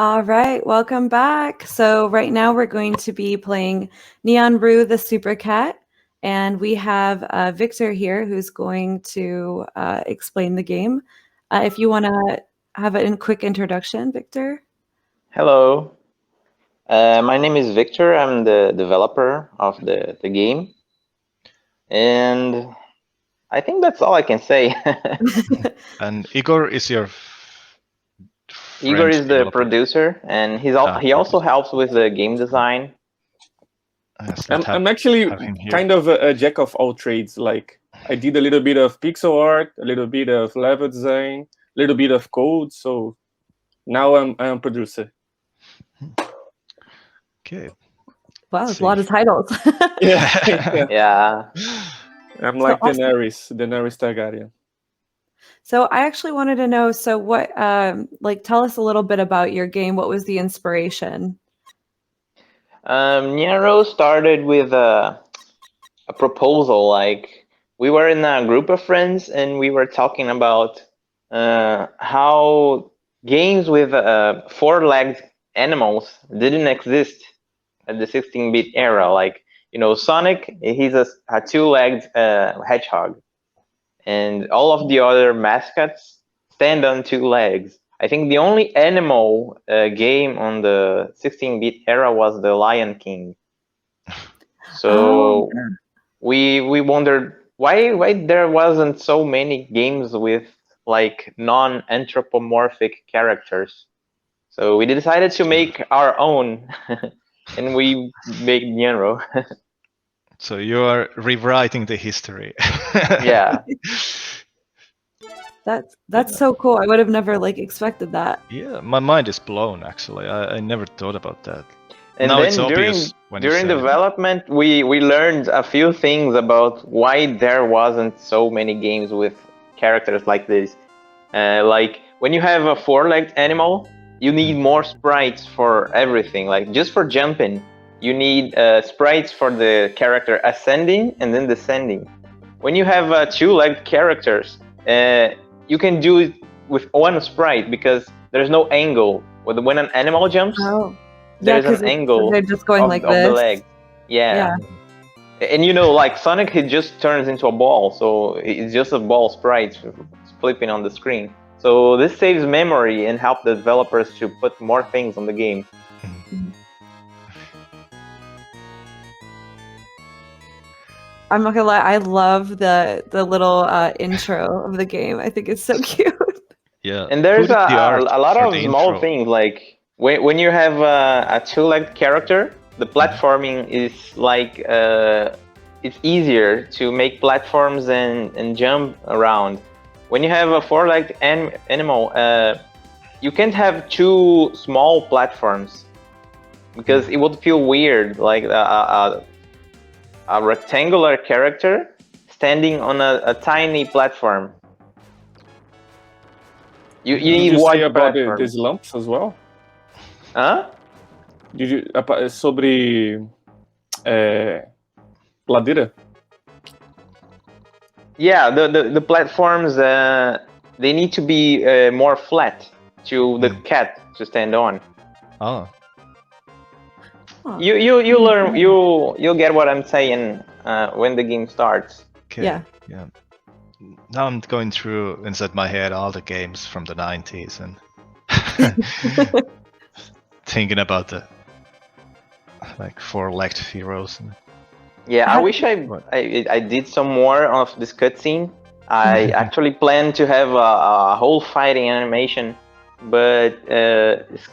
All right, welcome back. So right now we're going to be playing Nyanroo the Supercat, and we have Victor here who's going to explain the game. If you want to have a quick introduction, Victor. Hello, my name is Victor. I'm the developer of the game, and I think that's all I can say. And Igor is your Igor friend is the developer. producer, and he producer. also helps with the game design. Yes, I'm actually have him here. kind of a jack of all trades. Like I did a little bit of pixel art, a little bit of level design, a little bit of code. So now I'm a producer. Okay. Wow, there's a lot of titles. Yeah. Yeah, I'm So like awesome. Daenerys Targaryen. So I actually wanted to know, so what, tell us a little bit about your game. What was the inspiration? Nyanroo started with a proposal. Like we were in a group of friends, and we were talking about how games with four-legged animals didn't exist at the 16-bit era. Like, Sonic, he's a two-legged hedgehog, and all of the other mascots stand on two legs. I think the only animal game on the 16-bit era was the Lion King. So we wondered why there wasn't so many games with like non-anthropomorphic characters. So we decided to make our own, and we made Nyanroo. So you are rewriting the history. Yeah. That's so cool. I would have never expected that. Yeah, my mind is blown actually. I never thought about that. And now then it's obvious when you during say it. development, we learned a few things about why there wasn't so many games with characters like this. Like when you have a four-legged animal, you need more sprites for everything. Like just for jumping, you need sprites for the character ascending and then descending. When you have two-legged characters, you can do it with one sprite because there's no angle. When an animal jumps, Oh, there's because an angle they're just going like of the this. legs. Yeah. And like Sonic, he just turns into a ball, so it's just a ball sprite flipping on the screen. So this saves memory and helps the developers to put more things on the game. I'm not gonna lie, I love the little intro of the game. I think it's so cute. Yeah. And there's Who did the art a lot for of the small intro? things, like when you have a two-legged character, the platforming is like it's easier to make platforms and jump around. When you have a four-legged animal, you can't have two small platforms because it would feel weird, like a rectangular character standing on a tiny platform. You Did need you say wide about platforms. these lumps as well? Huh? Did you sobre ladeira? Yeah, the platforms they need to be more flat to the cat to stand on. Oh. You learn you'll get what I'm saying when the game starts. Okay. Yeah. Yeah. Now I'm going through inside my head all the games from the 90s and thinking about the four-legged heroes. Yeah, I wish I did some more of this cutscene. I actually planned to have a whole fighting animation, but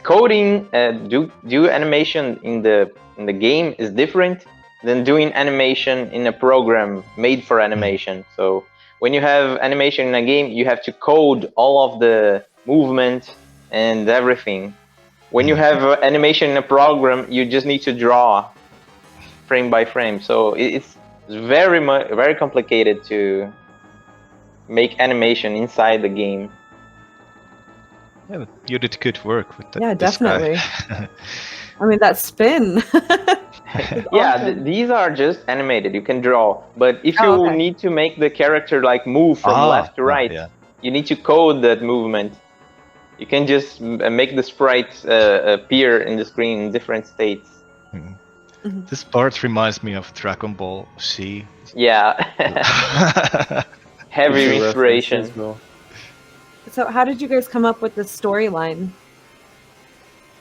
coding do animation in the game is different than doing animation in a program made for animation. So when you have animation in a game, you have to code all of the movement and everything. When you have animation in a program, you just need to draw frame by frame. So it's very complicated to make animation inside the game. Yeah, but you did good work with that. Yeah, definitely. I mean, that spin. Yeah, awesome. these are just animated. You can draw, but if you need to make the character move from left to right, you need to code that movement. You can just make the sprites appear in the screen in different states. This part reminds me of Dragon Ball Z. Yeah. Heavy It's a reference inspiration. as well. So how did you guys come up with the storyline?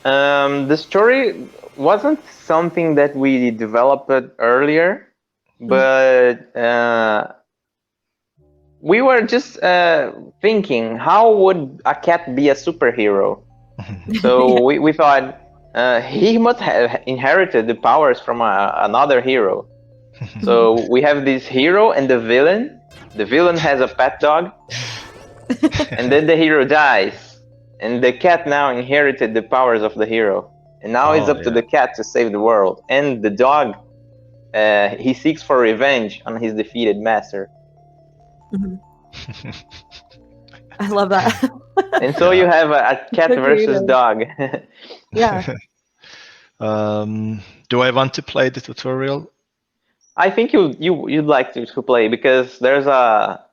The story wasn't something that we developed earlier, but we were just thinking, how would a cat be a superhero? So we thought he must have inherited the powers from another hero. So we have this hero and the villain. The villain has a pet dog, and then the hero dies. And the cat now inherited the powers of the hero. And now it's up to the cat to save the world. And the dog, he seeks for revenge on his defeated master. I love that. And so you have a cat versus dog. Yeah. Do I want to play the tutorial? I think you'd like to play, because there's a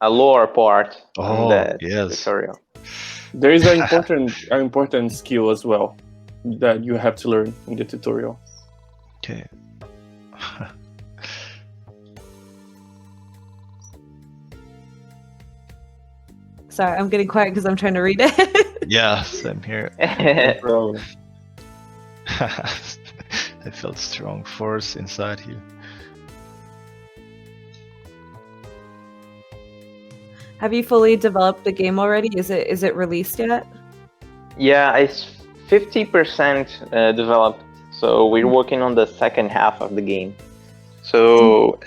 lore part on the tutorial. There is an important skill as well that you have to learn in the tutorial. Okay. Sorry, I'm getting quiet because I'm trying to read it. Yeah, same here. No problem. I felt strong force inside you. Have you fully developed the game already? Is it released yet? Yeah, it's 50% developed. So we're working on the second half of the game. So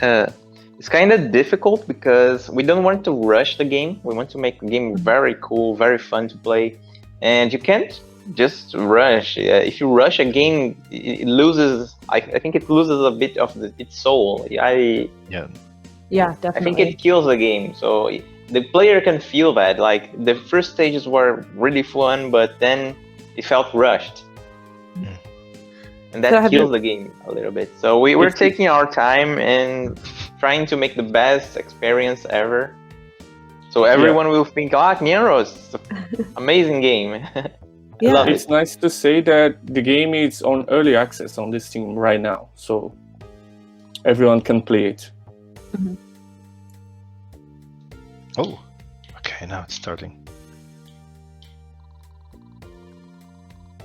it's kind of difficult because we don't want to rush the game. We want to make the game very cool, very fun to play. And you can't just rush. If you rush a game, it loses. I think it loses a bit of its soul. Yeah, definitely. I think it kills the game. So the player can feel that. Like the first stages were really fun, but then it felt rushed. And that kills the game a little bit. So we're taking our time and trying to make the best experience ever. So everyone will think, Nyanroo is an amazing game. Yeah, it's nice to say that the game is on early access on this Steam right now, so everyone can play it. Oh, okay, now it's starting.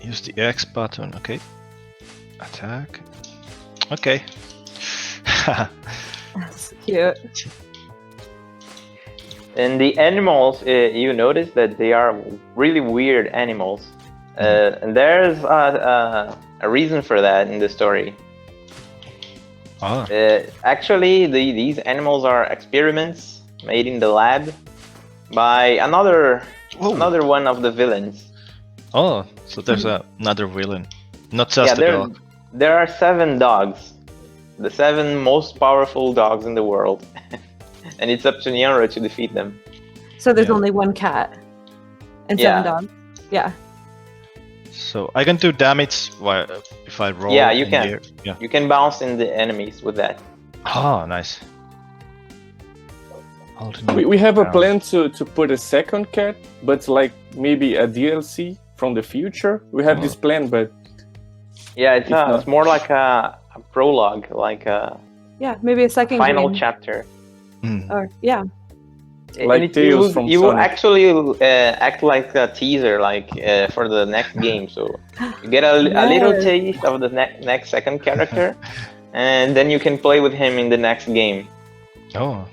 Use the X button, okay. Attack. Okay. That's cute. And the animals, you notice that they are really weird animals. And there's a reason for that in the story. Actually, these animals are experiments made in the lab by another one of the villains. Oh, so there's another villain, not just a dog. There are 7 dogs, the 7 most powerful dogs in the world, and it's up to Nyanroo to defeat them. So there's only one cat and 7 dogs. Yeah. So I can do damage if I roll. Yeah, you can. Yeah. You can bounce in the enemies with that. Oh, nice. We have a plan to put a second cat, but like maybe a DLC from the future. We have this plan, but yeah, it's more like a prologue, like a maybe a second final game. chapter. Or like Tales from you will Sonic. Actually act like a teaser, like for the next game. So you get a little taste of the next second character, and then you can play with him in the next game. Oh,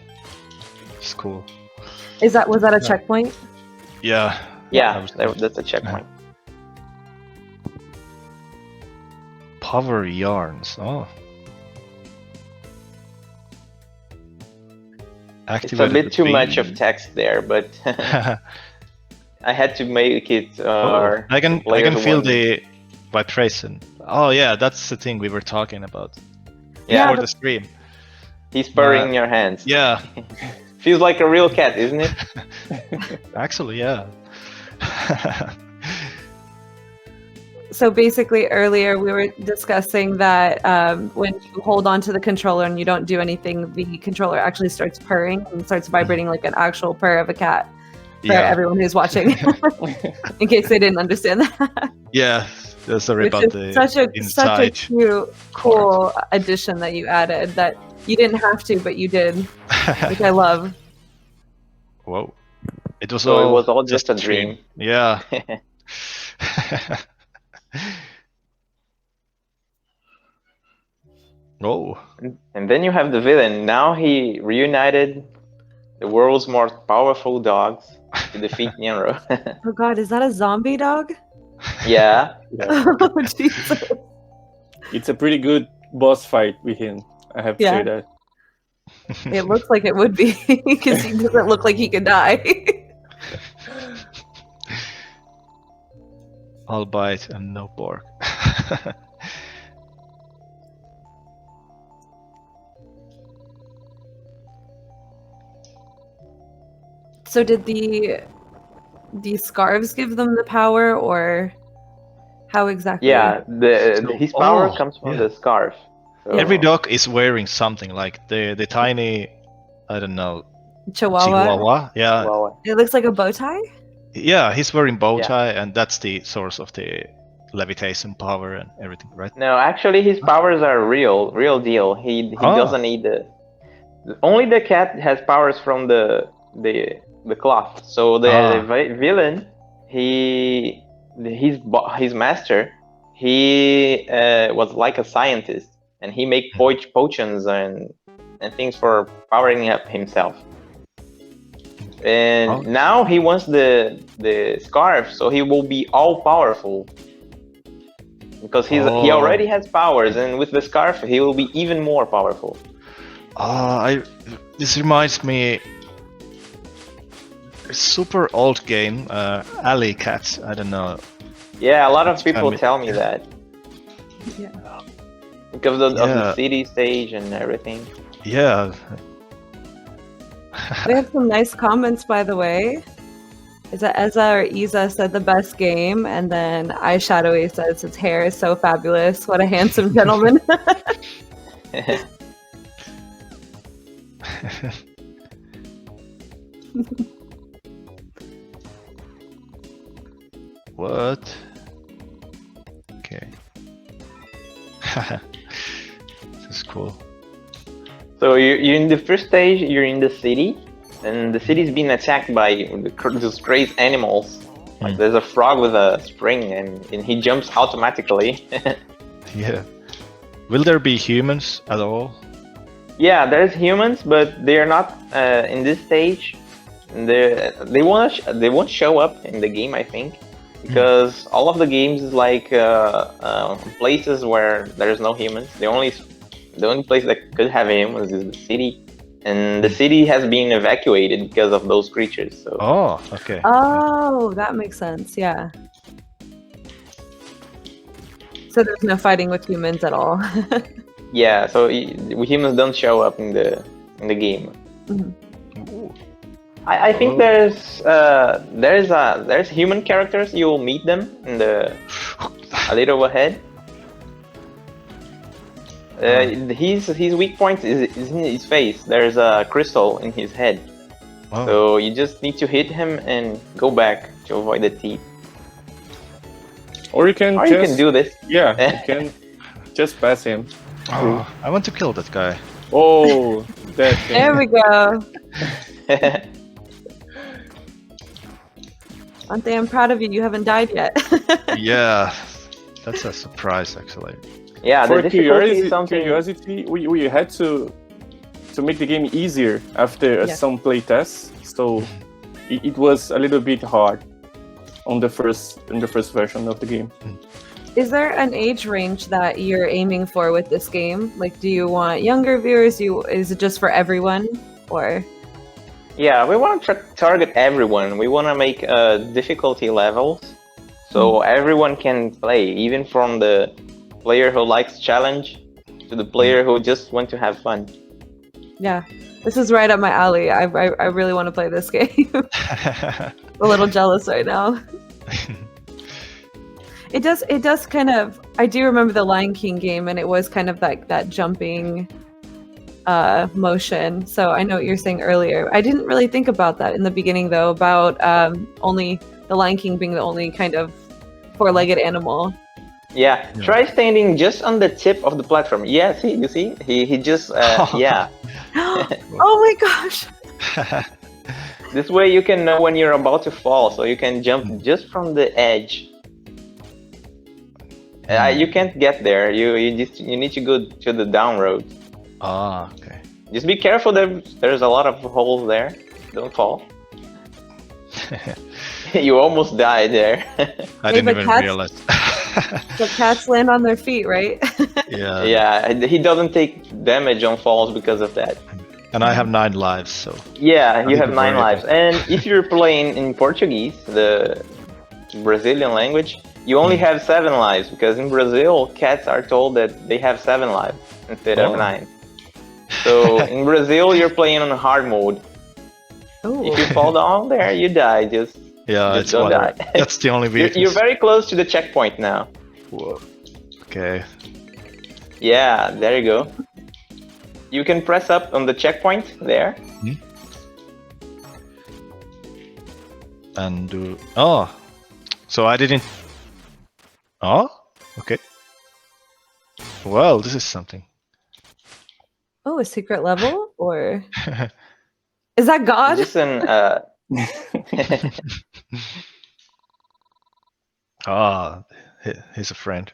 it's cool. Was that a checkpoint? Yeah. Yeah, that's a checkpoint. Power yarns. Oh. It's a bit too much of text there, but I had to make it. I can feel the vibration. Oh yeah, that's the thing we were talking about. Yeah, for the stream. He's purring in your hands. Yeah. Feels like a real cat, isn't it? Actually, yeah. So basically, earlier we were discussing that when you hold on to the controller and you don't do anything, the controller actually starts purring and starts vibrating like an actual purr of a cat. for everyone who's watching, in case they didn't understand that. Yeah, sorry Which about is the such a inside cute, cool addition that you added that you didn't have to, but you did, which I love. Whoa. It was all just a dream. Yeah. Oh. And then you have the villain. Now he reunited the world's most powerful dogs to defeat Nyanroo. Oh god, is that a zombie dog? Yeah. Oh Jesus. It's a pretty good boss fight with him. I have to say that. It looks like it would be, because he doesn't look like he could die. All bite and no pork. So did the scarves give them the power, or how exactly? Yeah, his power comes from the scarf. So. Every dog is wearing something, like the tiny, I don't know, Chihuahua. Yeah. Chihuahua. It looks like a bow tie. Yeah, he's wearing bow tie, and that's the source of the levitation power and everything, right? No, actually, his powers are real deal. He doesn't need only the cat has powers from the cloth. So the villain, his master, he was like a scientist, and he make potions and things for powering up himself. And now he wants the scarf, so he will be all powerful. Because he already has powers, and with the scarf, he will be even more powerful. This reminds me, a super old game, Alley Cats. I don't know. Yeah, a lot of people tell me that. Yeah. Because of the city stage and everything. Yeah. We have some nice comments, by the way. Is that Eza or Isa said the best game, and then Eyeshadowy says his hair is so fabulous. What a handsome gentleman. What? Okay. This is cool. So you're in the first stage, you're in the city, and the city's being attacked by those crazy animals. Like there's a frog with a spring, and he jumps automatically. Yeah. Will there be humans at all? Yeah, there's humans, but they are not in this stage. They won't show up in the game, I think, because all of the games is like places where there's no humans. The only place that could have humans is the city, and the city has been evacuated because of those creatures. So. Oh, okay. Oh, that makes sense. Yeah. So there's no fighting with humans at all. Yeah, so humans don't show up in the game. Mm-hmm. I think there's human characters. You will meet them in a little ahead. His weak point is in his face. There's a crystal in his head. Oh. So you just need to hit him and go back to avoid the teeth. Or you can do this. Yeah, you can just pass him. Oh, I want to kill that guy. Oh, that thing. There we go. Ante, I'm proud of you. You haven't died yet. Yeah, that's a surprise, actually. Yeah, for the curiosity, we had to make the game easier after some playtests, so it was a little bit hard on the first version of the game. Is there an age range that you're aiming for with this game? Like, do you want younger viewers? Is it just for everyone, or? Yeah, we want to target everyone. We want to make difficulty levels so everyone can play, even from the player who likes challenge to the player who just want to have fun. Yeah, this is right up my alley. I really want to play this game. I'm a little jealous right now. It does kind of. I do remember the Lion King game, and it was kind of like that jumping motion. So I know what you're saying earlier. I didn't really think about that in the beginning, though, about only the Lion King being the only kind of four-legged animal. Yeah, try standing just on the tip of the platform. Yeah, see, you see? He just, yeah. Oh my gosh! This way you can know when you're about to fall, so you can jump just from the edge. You can't get there. You need to go to the down road. Ah, okay. Just be careful. There's a lot of holes there. Don't fall. You almost died there. I didn't even realize. The cats land on their feet, right? Yeah. Yeah, he doesn't take damage on falls because of that. And I have 9 lives, so. Yeah, you have 9 lives. And if you're playing in Portuguese, the Brazilian language, you only have 7 lives, because in Brazil, cats are told that they have 7 lives instead of 9. So in Brazil, you're playing on hard mode. Ooh. If you fall down there, you die. Just don't die. That's the only weakness. You're very close to the checkpoint now. Whoa. Okay. Yeah, there you go. You can press up on the checkpoint there. And do... Oh! So I didn't... Oh? Okay. Well, this is something. Oh, a secret level? Or... Is that God? Listen, Ah, he's a friend.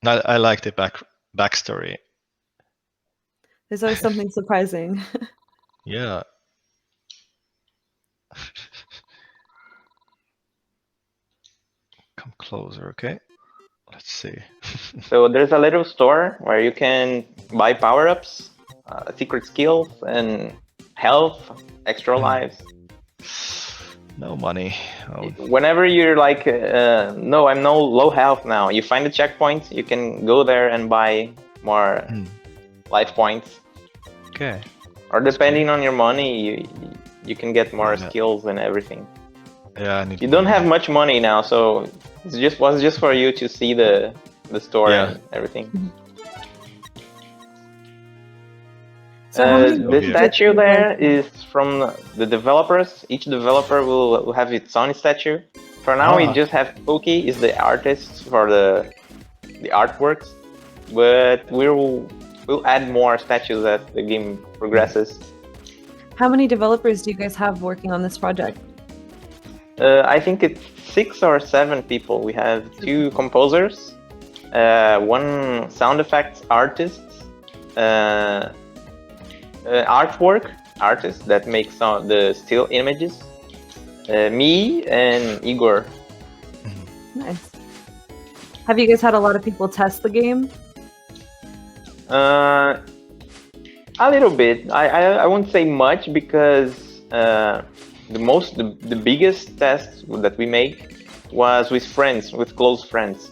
I like the backstory. There's always something surprising. Yeah. Come closer, okay? Let's see. So there's a little store where you can buy power-ups, secret skills, and health, extra lives. No money. Oh. Whenever you're like, no, I'm no low health now, you find a checkpoint, you can go there and buy more life points. Okay. Or depending on your money, you can get more skills and everything. Yeah, you don't have much money now, so it was just for you to see the store and everything. So the statue there is from the developers. Each developer will have its own statue. For now, we just have Pookie is the artist for the artworks, but we'll add more statues as the game progresses. How many developers do you guys have working on this project? I think it's 6 or 7 people. We have 2 composers, 1 sound effects artist, artwork artist that makes the still images, me and Igor. Nice. Have you guys had a lot of people test the game? A little bit. I won't say much because the biggest test that we make was with friends, with close friends.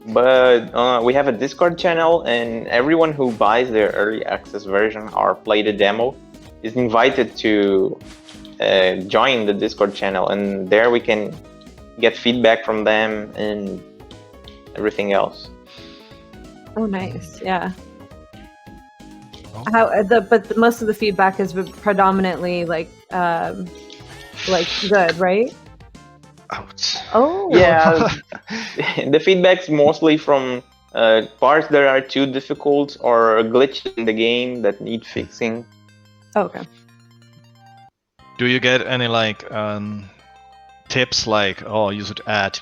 But we have a Discord channel, and everyone who buys the early access version or play the demo is invited to join the Discord channel, and there we can get feedback from them and everything else. Oh, nice. Yeah. But most of the feedback is predominantly like good, right? Ouch. Oh. Yeah. The feedback's mostly from parts that are too difficult or glitches in the game that need fixing. Okay. Do you get any like tips like, oh, you should add,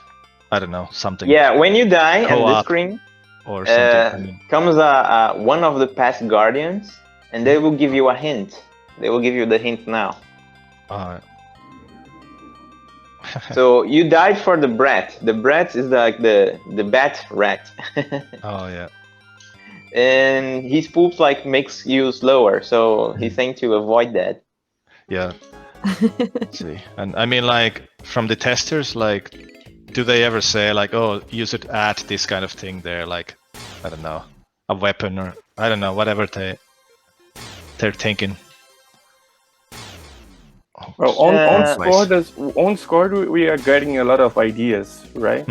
I don't know, something? Yeah, when you die on the screen, or something. Comes one of the past guardians, and they will give you a hint. They will give you the hint now. So you died for the brat. The brat is like the bat rat. Oh yeah. And his poop like makes you slower, so he's saying to avoid that. Yeah. Let's see. And I mean, like from the testers, like, do they ever say like, oh, you should add this kind of thing there, like, I don't know, a weapon or I don't know, whatever they're thinking. Well, on Score, we are getting a lot of ideas, right?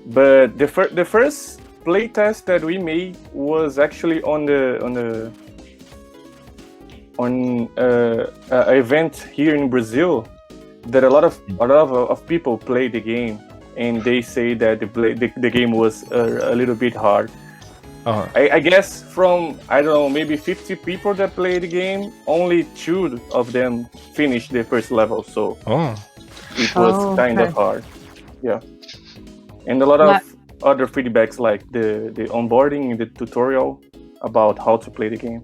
But the first playtest that we made was actually on an event here in Brazil that a lot of people play the game, and they say that the game was a little bit hard. I guess from, I don't know, maybe 50 people that play the game, only 2 of them finished the first level, so it was kind of hard. Yeah. And a lot of other feedbacks like the onboarding, the tutorial about how to play the game.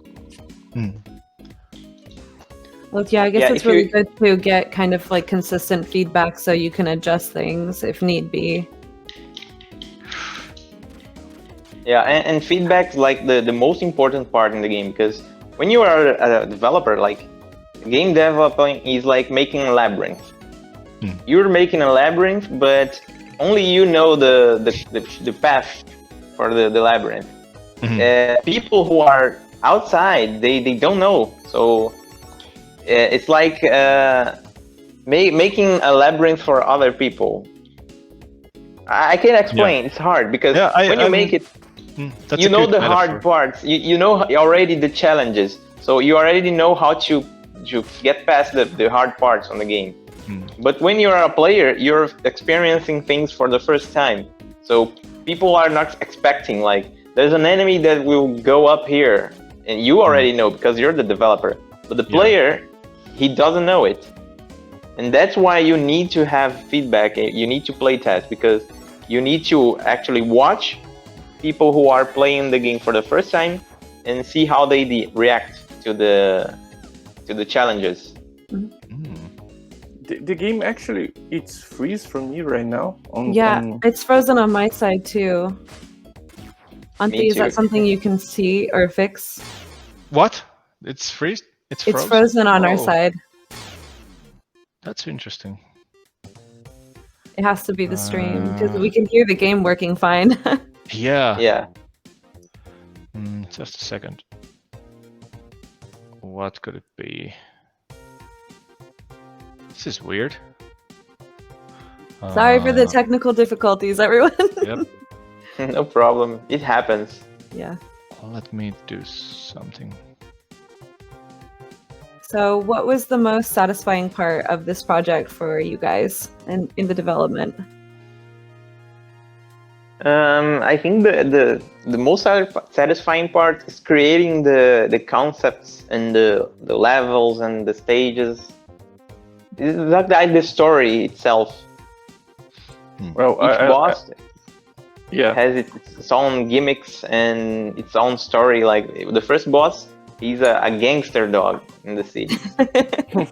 Well, yeah, I guess it's really good to get kind of like consistent feedback so you can adjust things if need be. Yeah, and feedback is like the most important part in the game, because when you are a developer, like game developing is like making a labyrinth. You're making a labyrinth, but only you know the path for the labyrinth. People who are outside, they don't know. So it's like making a labyrinth for other people. I can't explain. It's hard because when you make it, you know the hard parts. You know already the challenges, so you already know how to get past the hard parts on the game. But when you're a player, you're experiencing things for the first time. So people are not expecting, like, there's an enemy that will go up here, and you already know because you're the developer. But the player, he doesn't know it. And that's why you need to have feedback. You need to play test, because you need to actually watch people who are playing the game for the first time and see how they react to the challenges. The game actually, it's freeze for me right now. It's frozen on my side too. Auntie, is that something you can see or fix? What? It's freeze? It's frozen? It's frozen on our side. That's interesting. It has to be the stream, because we can hear the game working fine. Yeah. Just a second. What could it be? This is weird. Sorry for the technical difficulties, everyone. Yep. No problem. It happens. Yeah. Let me do something. So what was the most satisfying part of this project for you guys in the development? I think the most satisfying part is creating the concepts and the levels and the stages. It's like the story itself. Well, each boss has its own gimmicks and its own story. Like the first boss, he's a gangster dog in the city.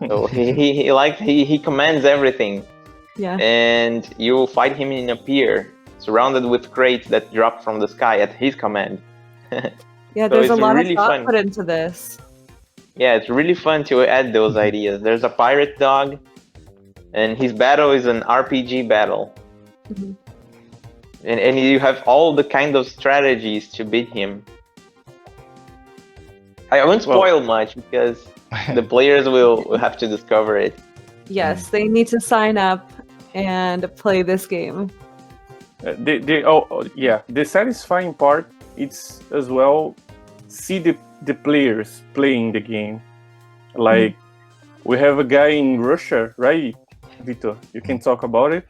So he commands everything. Yeah. And you fight him in a pier, surrounded with crates that drop from the sky at his command. Yeah, there's a lot of thought put into this. Yeah, it's really fun to add those ideas. There's a pirate dog, and his battle is an RPG battle. And you have all the kind of strategies to beat him. I won't spoil much, because the players will have to discover it. Yes, they need to sign up and play this game. The satisfying part, it's as well see the players playing the game. Like we have a guy in Russia, right, Vitor? You can talk about it.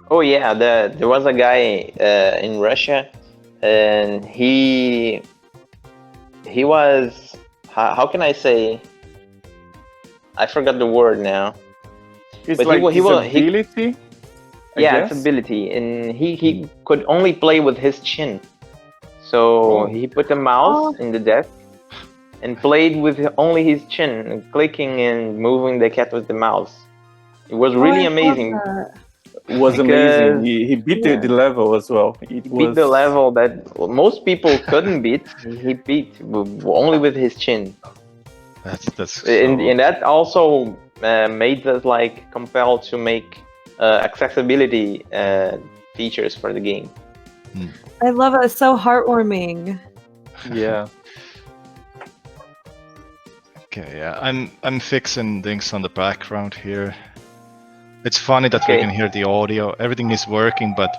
Oh yeah, there was a guy in Russia, and he was, how can I say? I forgot the word now. It's but like his ability. It's ability, and he could only play with his chin. So he put a mouse in the desk and played with only his chin, clicking and moving the cat with the mouse. It was really amazing. It was amazing. He beat the level as well. He beat the level that most people couldn't beat. He beat only with his chin. That's so... and that also made us like compelled to make accessibility features for the game. I love it. It's so heartwarming. Yeah. Okay, yeah. I'm fixing things on the background here. It's funny that we can hear the audio. Everything is working, but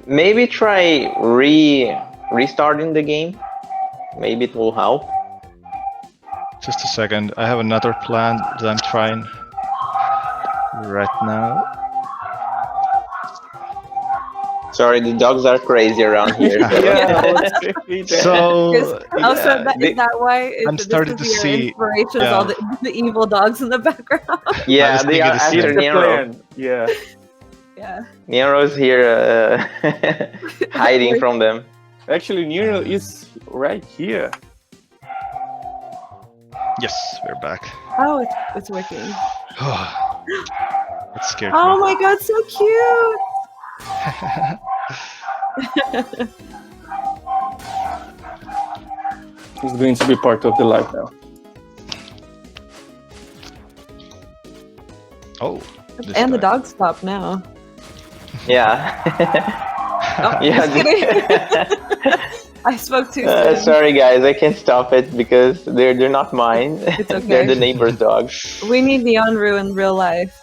maybe try restarting the game. Maybe it will help. Just a second. I have another plan that I'm trying right now. Sorry, the dogs are crazy around here. So. Yeah, I was thinking that. So Also, yeah, is that why I'm starting to see. inspiration is yeah. all the evil dogs in the background? Yeah, was they thinking are the same. after It's the Nyanroo. plan. Yeah. Yeah. Nyanroo's here hiding from them. Actually, Nyanroo is right here. Yes, we're back. Oh, it's working. That scared Oh me. my god, so cute! He's going to be part of the live now. Oh. this And the guy. dogs stop now. Yeah. Oh, Yeah. just kidding. I spoke too soon. Sorry guys, I can't stop it because they're not mine. It's okay. They're the neighbor's dogs. We need Nyanroo in real life.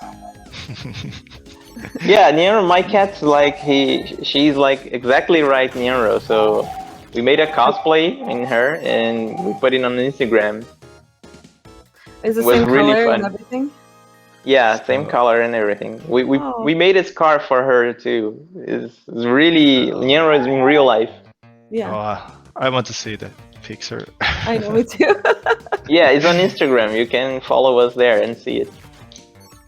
Yeah, Nyanroo, my cat's like she's like exactly right Nyanroo. So we made a cosplay in her and we put it on Instagram. Is the It was same really color fun. and everything? Yeah, same color and everything. Oh. We made a scarf for her too. It's really Nyanroo is in real life. Yeah, Oh, I want to see the picture. I know, me too. Yeah, it's on Instagram. You can follow us there and see it.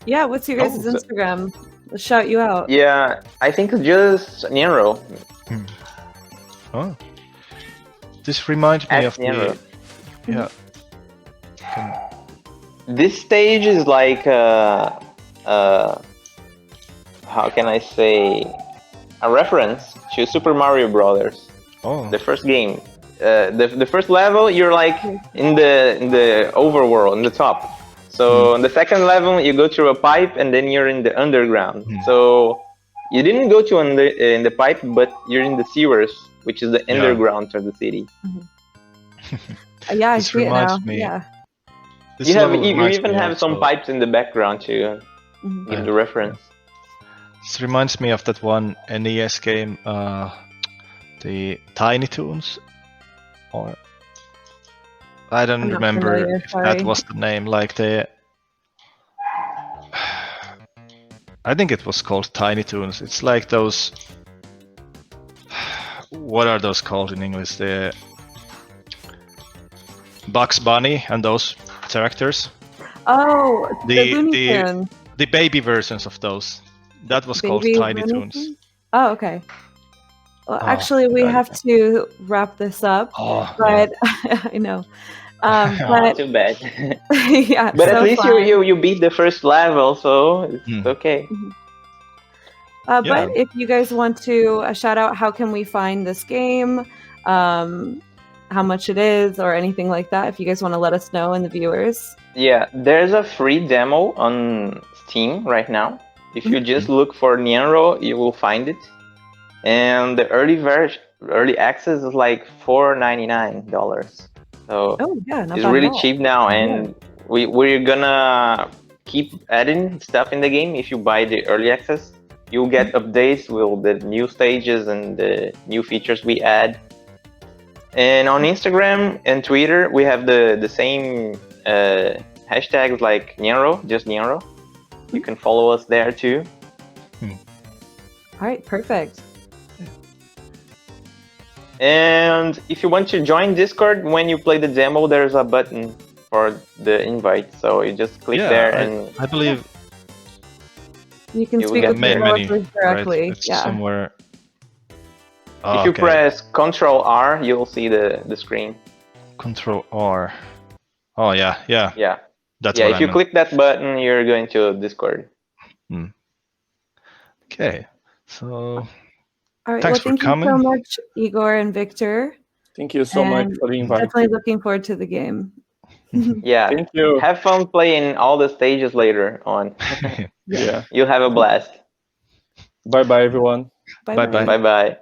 Yeah, what's your guys' Oh, so- Instagram? Let's shout you out. Yeah, I think it's just Nyanroo. Oh. This reminds me At of Nyanroo. the. Yeah. Can- This stage is like how can I say, a reference to Super Mario Brothers, Oh. the first game. The first level, you're like in the overworld, in the top. So in the second level, you go through a pipe, and then you're in the underground. So you didn't go to in the pipe, but you're in the sewers, which is the underground of the city. Yeah, I This see it now. reminds me- Yeah. This You level you reminds even me have some also- pipes in the background to Mhm. give the reference. This reminds me of that one NES game, the Tiny Toons, or I don't I'm not remember familiar, if sorry. that was the name. Like the, I think it was called Tiny Toons. It's like those. What are those called in English? The Bugs Bunny and those characters. Oh, the The- Looney the- Tunes. The baby versions of those. That was called Baby Tiny Looney Toons. Tunes? Oh, okay. Well, Oh, actually, we got it. have to wrap this up, Oh, but I know. Not But too bad. yeah, But so at least fun. you beat the first level, so it's okay. But Yeah. if you guys want to shout out, how can we find this game? How much it is, or anything like that? If you guys want to let us know, and the viewers. Yeah, there's a free demo on Steam right now. If you just look for Nyanroo, you will find it. And the early access is like $4.99. So Oh yeah, not it's bad really at all. cheap now, and we're gonna keep adding stuff in the game. If you buy the early access, you'll get updates with the new stages and the new features we add. And on Instagram and Twitter, we have the same hashtags like Nyanroo, just Nyanroo. You can follow us there too. All right, perfect. And if you want to join Discord, when you play the demo, there's a button for the invite. So you just click there, and I believe You can You will speak get with the main menu, developers directly. right? It's Yeah. somewhere. Oh, if you okay. press Control R, you'll see the screen. Control R. Oh yeah. Yeah. That's Yeah, what if you I meant. click that button, you're going to Discord. Okay. So All right. Thanks well, for thank you so coming. much, Igor and Victor. Thank you so much And for the invite. Definitely looking forward to the game. Yeah. Thank you. Have fun playing all the stages later on. Yeah. You'll have a blast. Bye bye, everyone. Bye-bye. Bye bye.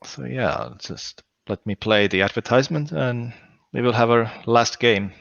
So yeah, just let me play the advertisement and we will have our last game.